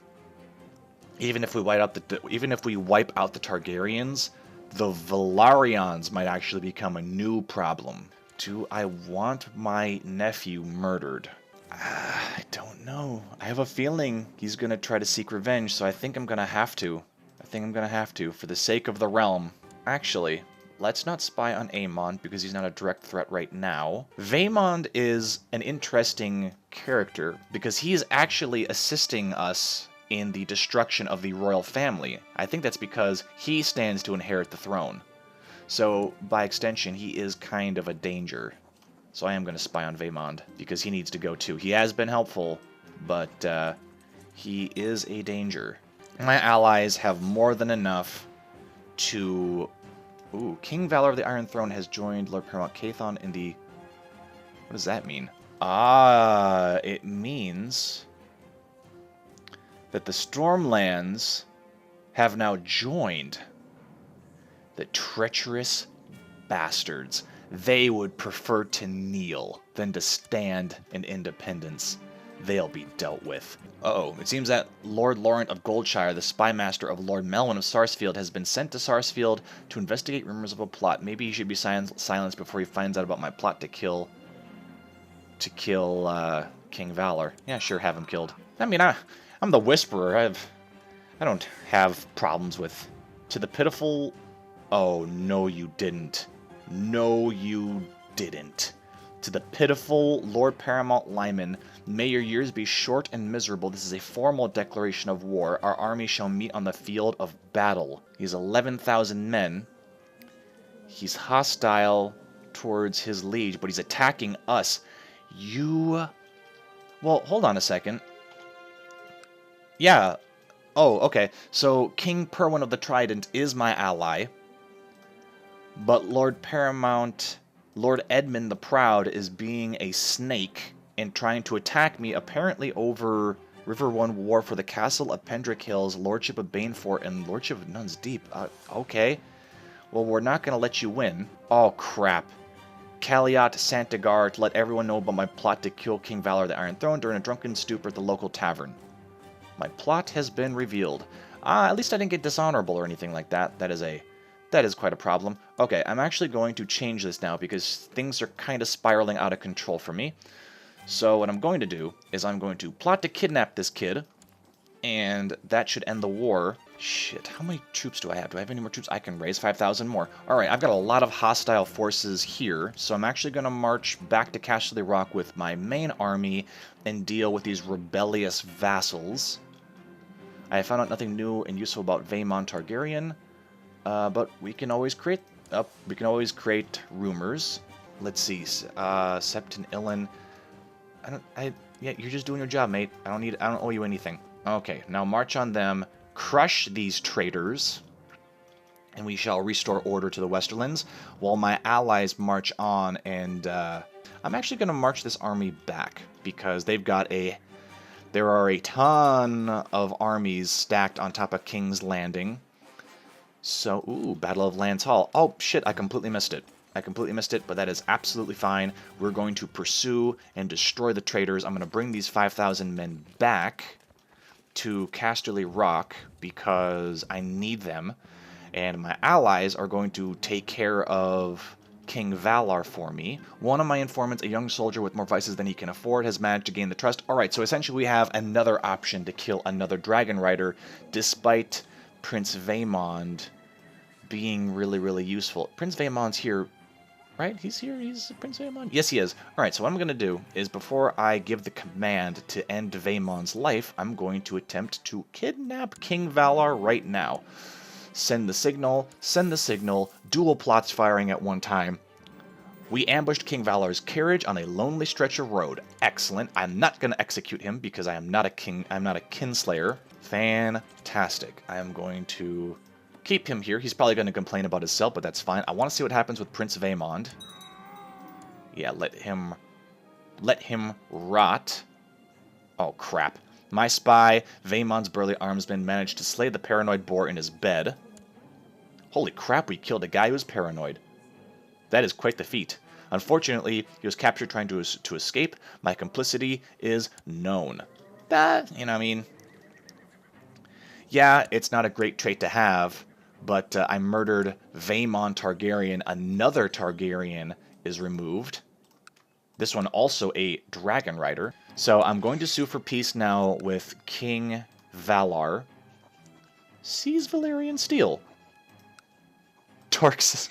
even if we wipe out the Targaryens, the Velaryons might actually become a new problem. Do I want my nephew murdered? I don't know. I have a feeling he's going to try to seek revenge, so I think I'm going to have to. For the sake of the realm. Actually, let's not spy on Aemond, because he's not a direct threat right now. Vaemond is an interesting character, because he is actually assisting us in the destruction of the royal family. I think that's because he stands to inherit the throne. So, by extension, he is kind of a danger. So I am going to spy on Vaemond, because he needs to go too. He has been helpful, but he is a danger. My allies have more than enough to... Ooh, King Valor of the Iron Throne has joined Lord Paramount Cathon in the... What does that mean? Ah, it means that the Stormlands have now joined. The treacherous bastards. They would prefer to kneel than to stand in independence. They'll be dealt with. Uh-oh, it seems that Lord Laurent of Goldshire, the spy master of Lord Melwyn of Sarsfield, has been sent to Sarsfield to investigate rumors of a plot. Maybe he should be silenced before he finds out about my plot to kill King Valor. Yeah, sure, have him killed. I mean, I'm the Whisperer. I don't have problems with... To the pitiful... Oh, no you didn't. No you didn't. To the pitiful Lord Paramount Lyman, may your years be short and miserable. This is a formal declaration of war. Our army shall meet on the field of battle. He's 11,000 men. He's hostile towards his liege, but he's attacking us. You... Well, hold on a second. Yeah. Oh, okay. So King Perwyn of the Trident is my ally. But Lord Paramount, Lord Edmund the Proud, is being a snake and trying to attack me, apparently over River One War for the Castle of Pendrick Hills, Lordship of Banefort, and Lordship of Nuns Deep. Okay. Well, we're not going to let you win. Oh, crap. Caliot Santigar to let everyone know about my plot to kill King Valor of the Iron Throne during a drunken stupor at the local tavern. My plot has been revealed. At least I didn't get dishonorable or anything like that. That is quite a problem. Okay, I'm actually going to change this now because things are kind of spiraling out of control for me. So what I'm going to do is I'm going to plot to kidnap this kid, and that should end the war. Shit, how many troops do I have? Do I have any more troops? I can raise 5,000 more. Alright, I've got a lot of hostile forces here, so I'm actually going to march back to Castle Rock with my main army and deal with these rebellious vassals. I have found out nothing new and useful about Vaemond Targaryen. But we can always create rumors. Let's see, Septon Illan. Yeah, you're just doing your job, mate. I don't owe you anything. Okay, now march on them, crush these traitors, and we shall restore order to the Westerlands, while my allies march on, and I'm actually going to march this army back, because there are a ton of armies stacked on top of King's Landing. So, ooh, Battle of Lance Hall. Oh, shit, I completely missed it. But that is absolutely fine. We're going to pursue and destroy the traitors. I'm going to bring these 5,000 men back to Casterly Rock because I need them. And my allies are going to take care of King Valar for me. One of my informants, a young soldier with more vices than he can afford, has managed to gain the trust. Alright, so essentially we have another option to kill another dragon rider, despite Prince Vaemond being really, really useful. Prince Vaemond's here, right? He's here? He's Prince Vaemond? Yes, he is. Alright, so what I'm going to do is before I give the command to end Vaemond's life, I'm going to attempt to kidnap King Valar right now. Send the signal, dual plots firing at one time. We ambushed King Valar's carriage on a lonely stretch of road. Excellent. I'm not going to execute him because I am not a kinslayer. Fantastic. I am going to keep him here. He's probably going to complain about his cell, but that's fine. I want to see what happens with Prince Vaemond. Yeah, let him rot. Oh, crap. My spy, Vaemond's burly armsman, managed to slay the paranoid boar in his bed. Holy crap, we killed a guy who was paranoid. That is quite the feat. Unfortunately, he was captured trying to escape. My complicity is known. That, I mean... Yeah, it's not a great trait to have, but I murdered Vaemond Targaryen. Another Targaryen is removed. This one also a dragon rider. So I'm going to sue for peace now with King Valar. Seize Valyrian steel. Torx.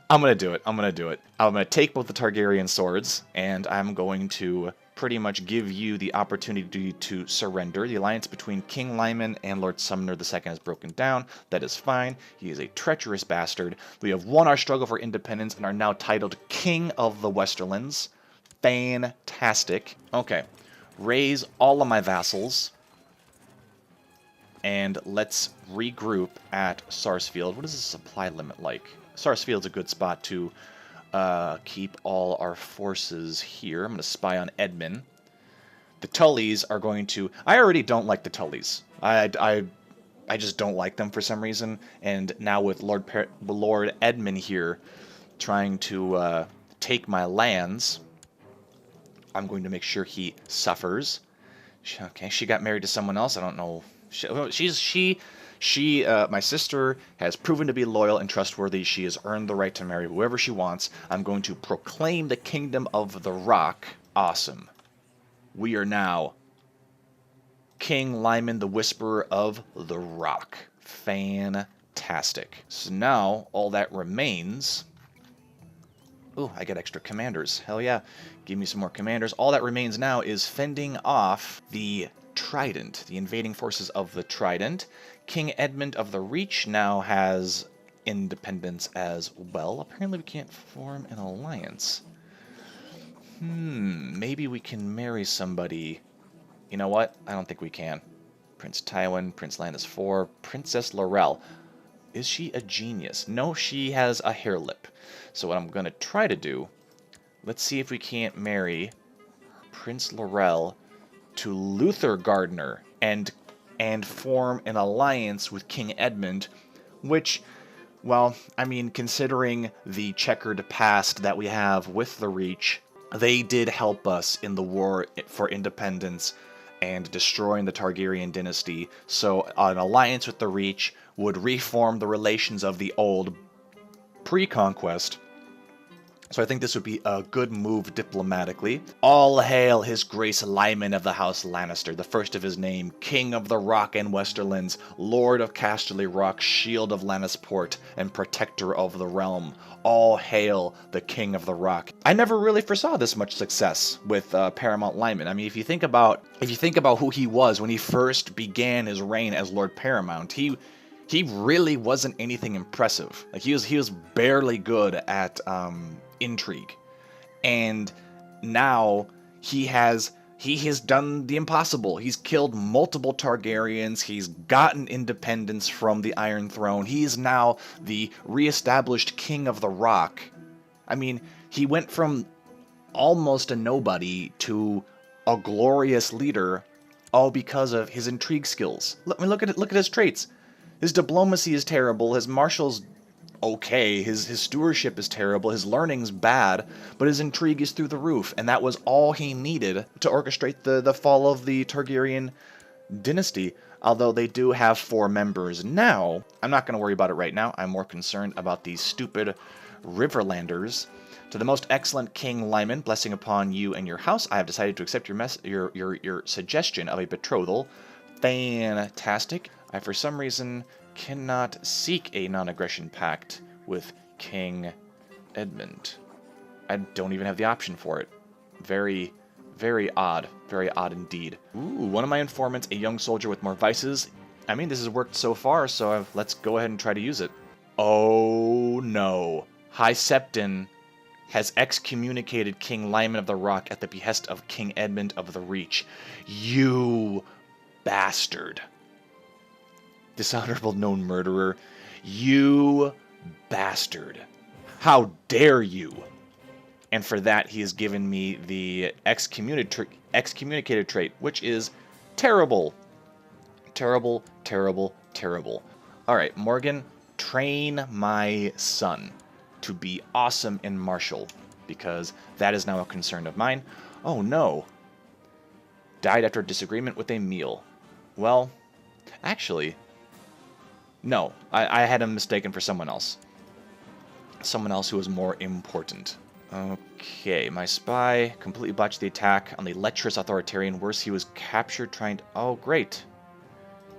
I'm going to do it. I'm going to take both the Targaryen swords, and I'm going to pretty much give you the opportunity to surrender. The alliance between King Lyman and Lord Sumner II has broken down. That is fine. He is a treacherous bastard. We have won our struggle for independence and are now titled King of the Westerlands. Fantastic. Okay. Raise all of my vassals. And let's regroup at Sarsfield. What is the supply limit like? Sarsfield's a good spot to keep all our forces here. I'm going to spy on Edmund. The Tullys are going to... I already don't like the Tullys. I just don't like them for some reason. And now with Lord Edmund here trying to take my lands, I'm going to make sure he suffers. Okay, she got married to someone else. I don't know. My sister has proven to be loyal and trustworthy. She has earned the right to marry whoever she wants. I'm going to proclaim the Kingdom of the Rock. Awesome. We are now King Lyman, the Whisperer of the Rock. Fantastic. So now all that remains... Ooh, I get extra commanders. Hell yeah. Give me some more commanders. All that remains now is fending off the Trident, the invading forces of the Trident. King Edmund of the Reach now has independence as well. Apparently we can't form an alliance. Maybe we can marry somebody. You know what? I don't think we can. Prince Tywin, Prince Landis IV, Princess Laurel. Is she a genius? No, she has a hair lip. So what I'm going to try to do, let's see if we can't marry Prince Laurel to Luther Gardner and form an alliance with King Edmund, which, well, I mean, considering the checkered past that we have with the Reach, they did help us in the war for independence and destroying the Targaryen dynasty, so an alliance with the Reach would reform the relations of the old pre-conquest. So I think this would be a good move diplomatically. All hail His Grace Lyman of the House Lannister, the first of his name, King of the Rock and Westerlands, Lord of Casterly Rock, Shield of Lannisport, and Protector of the Realm. All hail the King of the Rock. I never really foresaw this much success with Paramount Lyman. I mean, if you think about who he was when he first began his reign as Lord Paramount, he really wasn't anything impressive. Like he was barely good at intrigue, and now he has done the impossible. He's killed multiple Targaryens. He's gotten independence from the Iron Throne. He is now the reestablished King of the Rock. I mean, he went from almost a nobody to a glorious leader, all because of his intrigue skills. Look at his traits. His diplomacy is terrible. His marshal's okay. His stewardship is terrible. His learning's bad. But his intrigue is through the roof. And that was all he needed to orchestrate the fall of the Targaryen dynasty. Although they do have 4 members now. I'm not going to worry about it right now. I'm more concerned about these stupid Riverlanders. To the most excellent King Lyman, blessing upon you and your house, I have decided to accept your suggestion of a betrothal. Fantastic. I, for some reason, cannot seek a non-aggression pact with King Edmund. I don't even have the option for it. Very, very odd. Very odd indeed. Ooh, one of my informants, a young soldier with more vices. I mean, this has worked so far, so let's go ahead and try to use it. Oh, no. High Septon has excommunicated King Lyman of the Rock at the behest of King Edmund of the Reach. You bastard. Dishonorable known murderer. You bastard. How dare you? And for that, he has given me the excommunicated trait, which is terrible. Terrible, terrible, terrible. Alright, Morgan, train my son to be awesome in martial, because that is now a concern of mine. Oh no. Died after a disagreement with a meal. Well, actually, no, I had him mistaken for someone else. Someone else who was more important. Okay, my spy completely botched the attack on the lecherous authoritarian. Worse, he was captured trying to... Oh, great.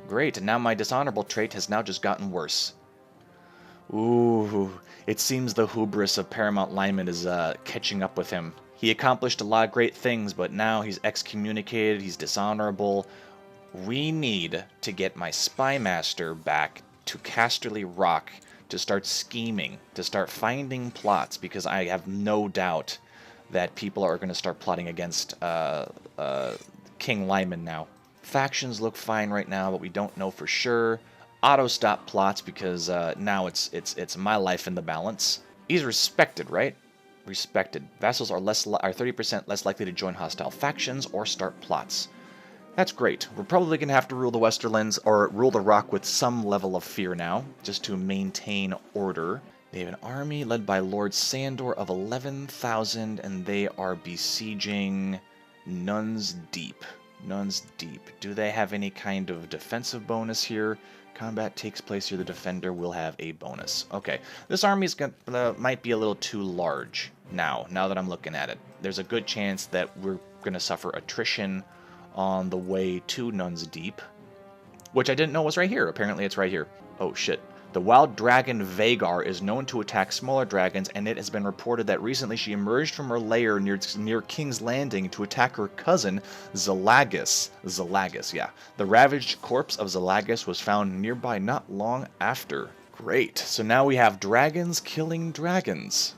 Great, and now my dishonorable trait has now just gotten worse. Ooh, it seems the hubris of Paramount Lyman is catching up with him. He accomplished a lot of great things, but now he's excommunicated, he's dishonorable. We need to get my spy master back to Casterly Rock to start scheming, to start finding plots, because I have no doubt that people are going to start plotting against King Lyman now. Factions look fine right now, but we don't know for sure. Auto stop plots because now it's my life in the balance. He's respected, right? Respected. Vassals are 30% less likely to join hostile factions or start plots. That's great. We're probably going to have to rule the Westerlands or rule the Rock with some level of fear now, just to maintain order. They have an army led by Lord Sandor of 11,000, and they are besieging Nuns Deep. Nuns Deep. Do they have any kind of defensive bonus here? Combat takes place here. The defender will have a bonus. Okay, this army might be a little too large now that I'm looking at it. There's a good chance that we're going to suffer attrition on the way to Nuns Deep, which I didn't know was right here. Apparently it's right here. Oh shit. The wild dragon Vagar is known to attack smaller dragons, and it has been reported that recently she emerged from her lair near King's Landing to attack her cousin, Zalagus. Zalagus, yeah. The ravaged corpse of Zalagus was found nearby not long after. Great. So now we have dragons killing dragons.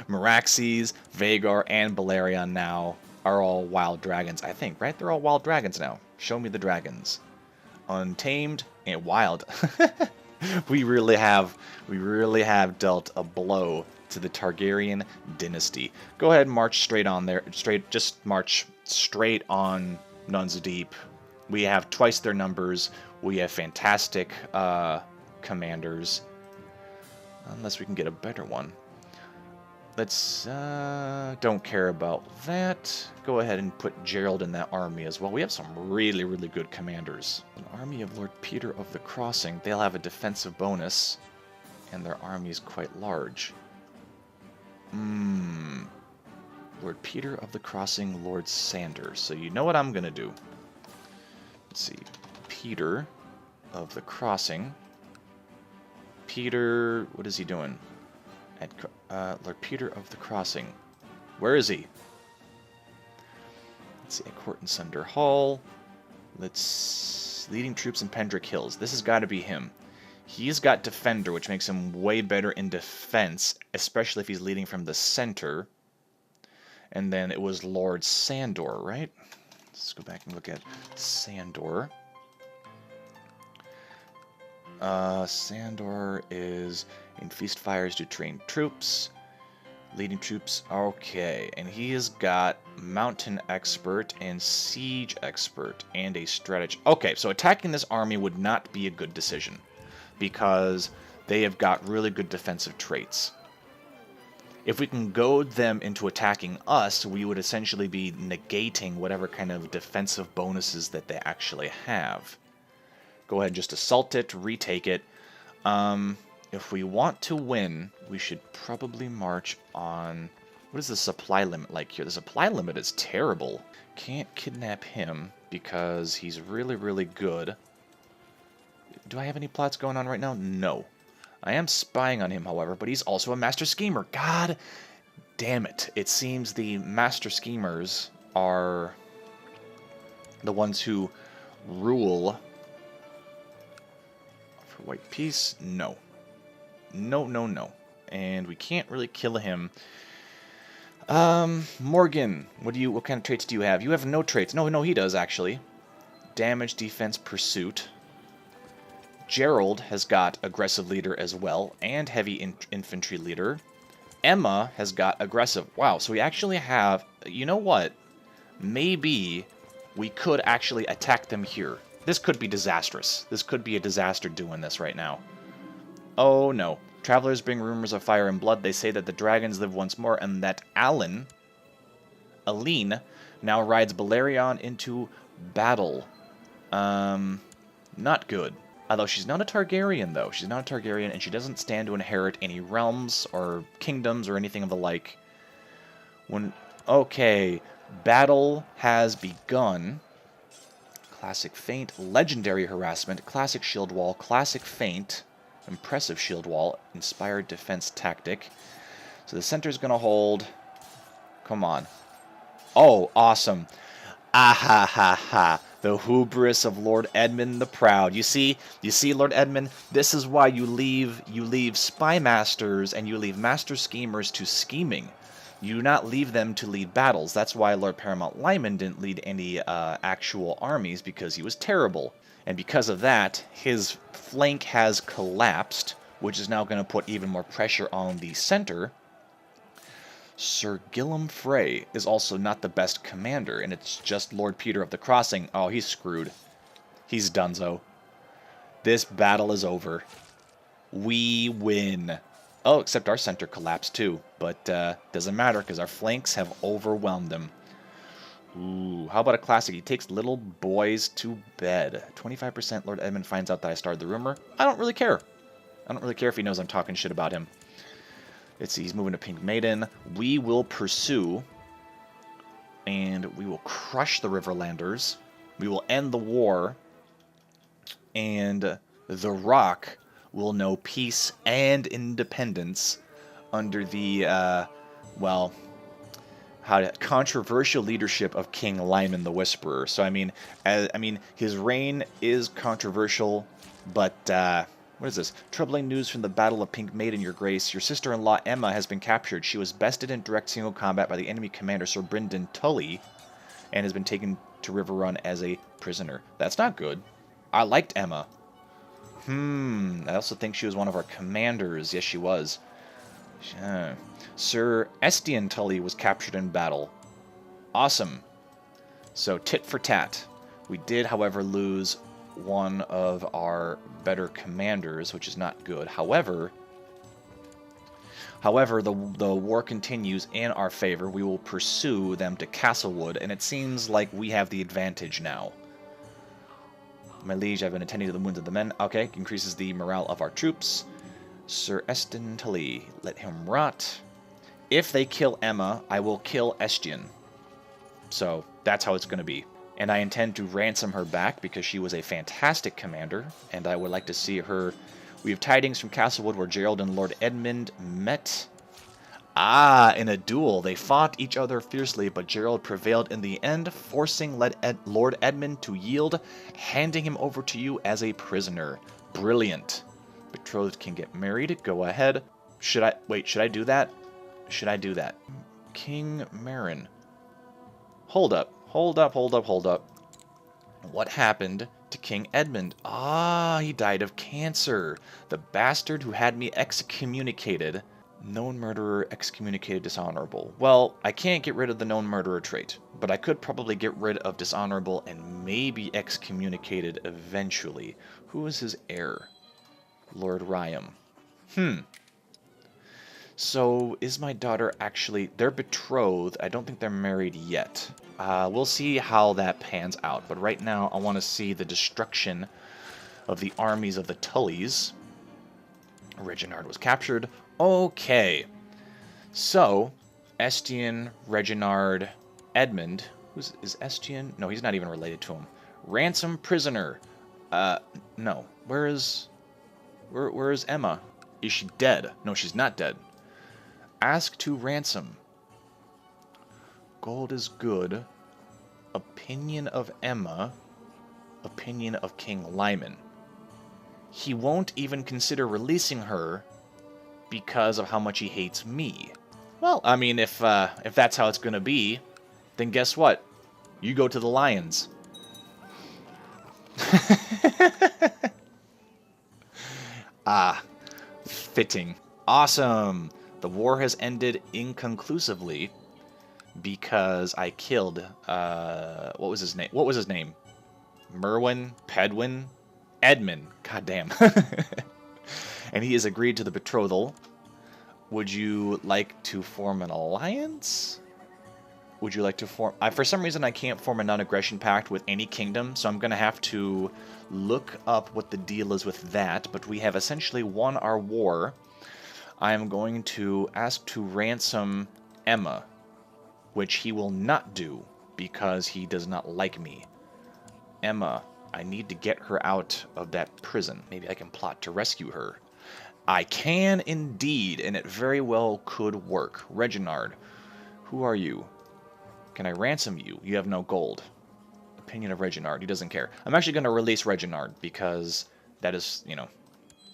Meraxes, Vagar, and Balerion now are all wild dragons, I think, right? They're all wild dragons now. Show me the dragons. Untamed and wild. We really have dealt a blow to the Targaryen dynasty. Go ahead and march straight on there. Just march straight on Nuns Deep. We have twice their numbers. We have fantastic commanders. Unless we can get a better one. Let's, don't care about that. Go ahead and put Gerald in that army as well. We have some really, really good commanders. An army of Lord Peter of the Crossing. They'll have a defensive bonus, and their army is quite large. Lord Peter of the Crossing, Lord Sanders. So you know what I'm going to do. Let's see. Peter of the Crossing. Peter, what is he doing? Lord Peter of the Crossing. Where is he? Let's see, at Court and Sunder Hall. Leading troops in Pendrick Hills. This has got to be him. He's got Defender, which makes him way better in defense, especially if he's leading from the center. And then it was Lord Sandor, right? Let's go back and look at Sandor. Sandor is in feast fires to train troops. Leading troops, okay. And he has got Mountain Expert and Siege Expert and a Strategy. Okay, so attacking this army would not be a good decision because they have got really good defensive traits. If we can goad them into attacking us, we would essentially be negating whatever kind of defensive bonuses that they actually have. Go ahead and just assault it, retake it. If we want to win, we should probably march on... What is the supply limit like here? The supply limit is terrible. Can't kidnap him because he's really, really good. Do I have any plots going on right now? No. I am spying on him, however, but he's also a master schemer. God damn it. It seems the master schemers are the ones who rule... For white peace? No. No, no, no. And we can't really kill him. Morgan, what kind of traits do you have? You have no traits. No, he does, actually. Damage, defense, pursuit. Gerald has got aggressive leader as well, and heavy infantry leader. Emma has got aggressive. Wow, so we actually have... You know what? Maybe we could actually attack them here. This could be disastrous. This could be a disaster doing this right now. Oh no. Travelers bring rumors of fire and blood. They say that the dragons live once more, and that Aline, now rides Balerion into battle. Not good. Although she's not a Targaryen, though. She's not a Targaryen, and she doesn't stand to inherit any realms or kingdoms or anything of the like. Okay, battle has begun. Classic feint, legendary harassment, classic shield wall, classic feint, impressive shield wall, inspired defense tactic. So the center's going to hold. Come on. Oh, awesome. Ah ha ha ha. The hubris of Lord Edmund the Proud. You see, Lord Edmund, this is why you leave spy masters and you leave master schemers to scheming. You do not leave them to lead battles. That's why Lord Paramount Lyman didn't lead any actual armies, because he was terrible. And because of that, his flank has collapsed, which is now going to put even more pressure on the center. Sir Gillem Frey is also not the best commander, and it's just Lord Peter of the Crossing. Oh, he's screwed. He's donezo. This battle is over. We win. Oh, except our center collapsed too, but doesn't matter because our flanks have overwhelmed them. Ooh, how about a classic? He takes little boys to bed. 25% Lord Edmund finds out that I started the rumor. I don't really care. I don't really care if he knows I'm talking shit about him. Let's see, he's moving to Pink Maiden. We will pursue, and we will crush the Riverlanders. We will end the war, and the Rock will know peace and independence under the, well, controversial leadership of King Lyman the Whisperer. So I mean, his reign is controversial, but what is this? Troubling news from the Battle of Pink Maiden, Your Grace. Your sister-in-law Emma has been captured. She was bested in direct single combat by the enemy commander Sir Brynden Tully, and has been taken to River Run as a prisoner. That's not good. I liked Emma. I also think she was one of our commanders. Yes, she was. Sir Estienne Tully was captured in battle. Awesome. So, tit for tat. We did, however, lose one of our better commanders, which is not good. However, the war continues in our favor. We will pursue them to Castlewood, and it seems like we have the advantage now. My liege, I've been attending to the wounds of the men. Okay, increases the morale of our troops. Sir Estienne Tully, let him rot. If they kill Emma, I will kill Estienne. So, that's how it's going to be. And I intend to ransom her back because she was a fantastic commander, and I would like to see her. We have tidings from Castlewood where Gerald and Lord Edmund met. Ah, in a duel. They fought each other fiercely, but Gerald prevailed in the end, forcing Lord Edmund to yield, handing him over to you as a prisoner. Brilliant. Betrothed can get married. Go ahead. Should I do that? Should I do that? King Marin. Hold up. What happened to King Edmund? Ah, he died of cancer. The bastard who had me excommunicated. Known murderer, excommunicated, dishonorable. Well, I can't get rid of the known murderer trait, but I could probably get rid of dishonorable and maybe excommunicated eventually. Who is his heir? Lord Ryam. So, is my daughter actually... They're betrothed. I don't think they're married yet. We'll see how that pans out. But right now, I want to see the destruction of the armies of the Tullys. Reginald was captured. Okay. So, Estienne, Reginald, Edmund. Is Estienne? No, he's not even related to him. Ransom prisoner. No. Where is Emma? Is she dead? No, she's not dead. Ask to ransom. Gold is good. Opinion of Emma. Opinion of King Lyman. He won't even consider releasing her because of how much he hates me. Well, I mean, if that's how it's gonna be, then guess what? You go to the Lions. Fitting. Awesome. The war has ended inconclusively because I killed, what was his name? Merwin? Pedwin? Edmund. God damn. And he has agreed to the betrothal. Would you like to form an alliance? Would you like to form... for some reason, I can't form a non-aggression pact with any kingdom, so I'm going to have to look up what the deal is with that. But we have essentially won our war. I am going to ask to ransom Emma, which he will not do because he does not like me. Emma, I need to get her out of that prison. Maybe I can plot to rescue her. I can indeed, and it very well could work. Reginald, Who are you? Can I ransom you? You have no gold. Opinion of Reginald. He doesn't care. I'm actually going to release Reginald because that is, you know,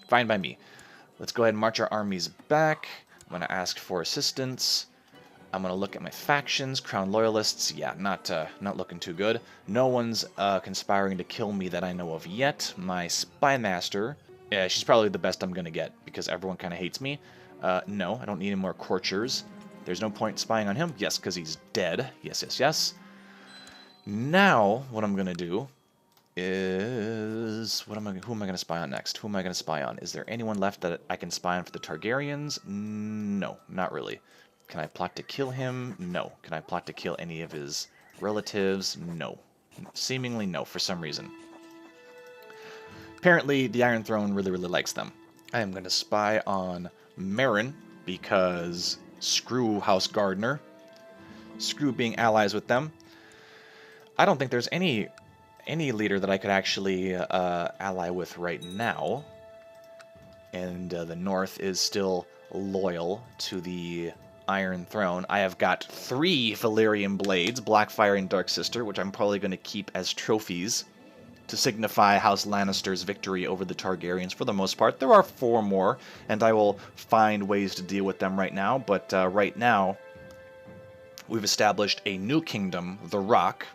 fine by me. Let's go ahead and march our armies back. I'm going to ask for assistance. I'm going to look at my factions. Crown Loyalists, yeah, not looking too good. No one's conspiring to kill me that I know of yet. My Spy Master, yeah, she's probably the best I'm going to get because everyone kind of hates me. No, I don't need any more courtiers. There's no point spying on him. Yes, because he's dead. Yes, yes, yes. Now, what I'm going to do is... who am I going to spy on next? Who am I going to spy on? Is there anyone left that I can spy on for the Targaryens? No, not really. Can I plot to kill him? No. Can I plot to kill any of his relatives? No. Seemingly no, for some reason. Apparently, the Iron Throne really, really likes them. I am going to spy on Meryn, because screw House Gardner. Screw being allies with them. I don't think there's any leader that I could actually ally with right now. And the North is still loyal to the Iron Throne. I have got 3 Valyrian blades, Blackfire and Dark Sister, which I'm probably going to keep as trophies to signify House Lannister's victory over the Targaryens for the most part. There are 4 more, and I will find ways to deal with them right now, but right now we've established a new kingdom, the Rock,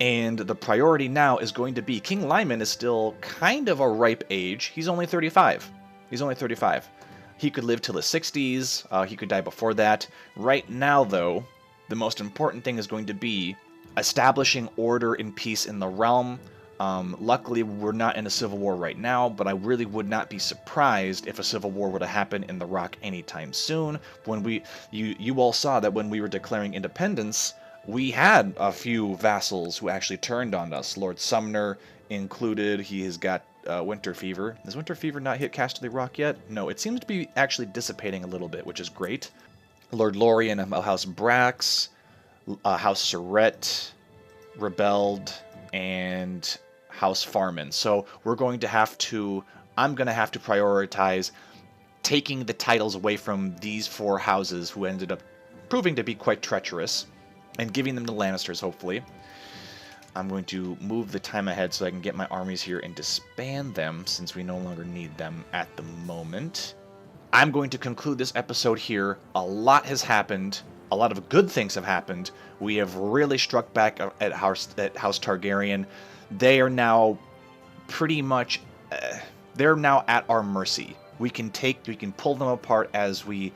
and the priority now is going to be King Lyman is still kind of a ripe age. He's only 35. He's only 35. He could live till his 60s. He could die before that. Right now, though, the most important thing is going to be establishing order and peace in the realm. Luckily, we're not in a civil war right now, but I really would not be surprised if a civil war were to happen in the Rock anytime soon. When you all saw that when we were declaring independence, we had a few vassals who actually turned on us. Lord Sumner included. He has got Winter Fever. Has Winter Fever not hit Casterly Rock yet? No, it seems to be actually dissipating a little bit, which is great. Lord Lorien and House Brax, House Surrett rebelled, and House Farman. So we're going to have to, I'm going to have to prioritize taking the titles away from these 4 houses who ended up proving to be quite treacherous and giving them to Lannisters, hopefully. I'm going to move the time ahead so I can get my armies here and disband them since we no longer need them at the moment. I'm going to conclude this episode here. A lot has happened. A lot of good things have happened. We have really struck back at House Targaryen. They are now pretty much, they're now at our mercy. We can pull them apart as we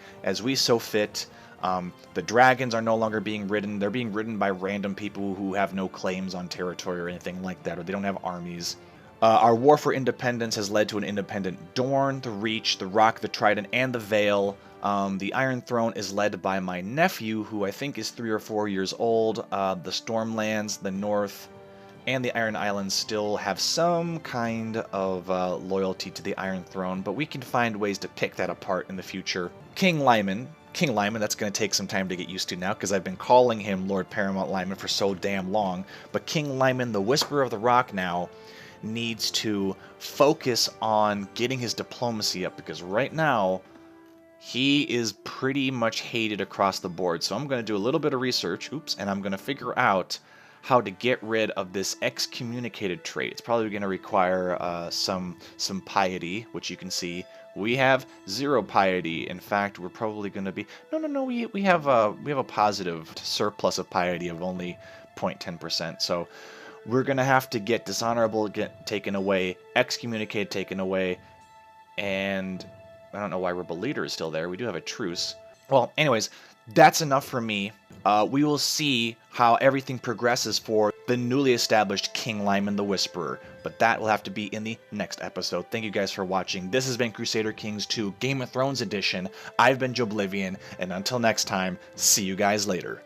so fit. The dragons are no longer being ridden. They're being ridden by random people who have no claims on territory or anything like that, or they don't have armies. Our war for independence has led to an independent Dorne, the Reach, the Rock, the Trident, and the Vale. The Iron Throne is led by my nephew, who I think is 3 or 4 years old. The Stormlands, the North, and the Iron Islands still have some kind of loyalty to the Iron Throne, but we can find ways to pick that apart in the future. King Lyman, that's going to take some time to get used to now, because I've been calling him Lord Paramount Lyman for so damn long, but King Lyman, the Whisperer of the Rock now, needs to focus on getting his diplomacy up, because right now, he is pretty much hated across the board. So I'm going to do a little bit of research, and I'm going to figure out how to get rid of this excommunicated trait. It's probably going to require some piety, which you can see. We have 0 piety. In fact, we're probably going to be... No, we have a positive surplus of piety of only 0.10%. So we're going to have to get dishonorable taken away, excommunicated taken away, and I don't know why Rebel Leader is still there. We do have a truce. Well, anyways, that's enough for me. We will see how everything progresses for the newly established King Lyman the Whisperer, but that will have to be in the next episode. Thank you guys for watching. This has been Crusader Kings 2 Game of Thrones Edition. I've been Joeblivion, and until next time, see you guys later.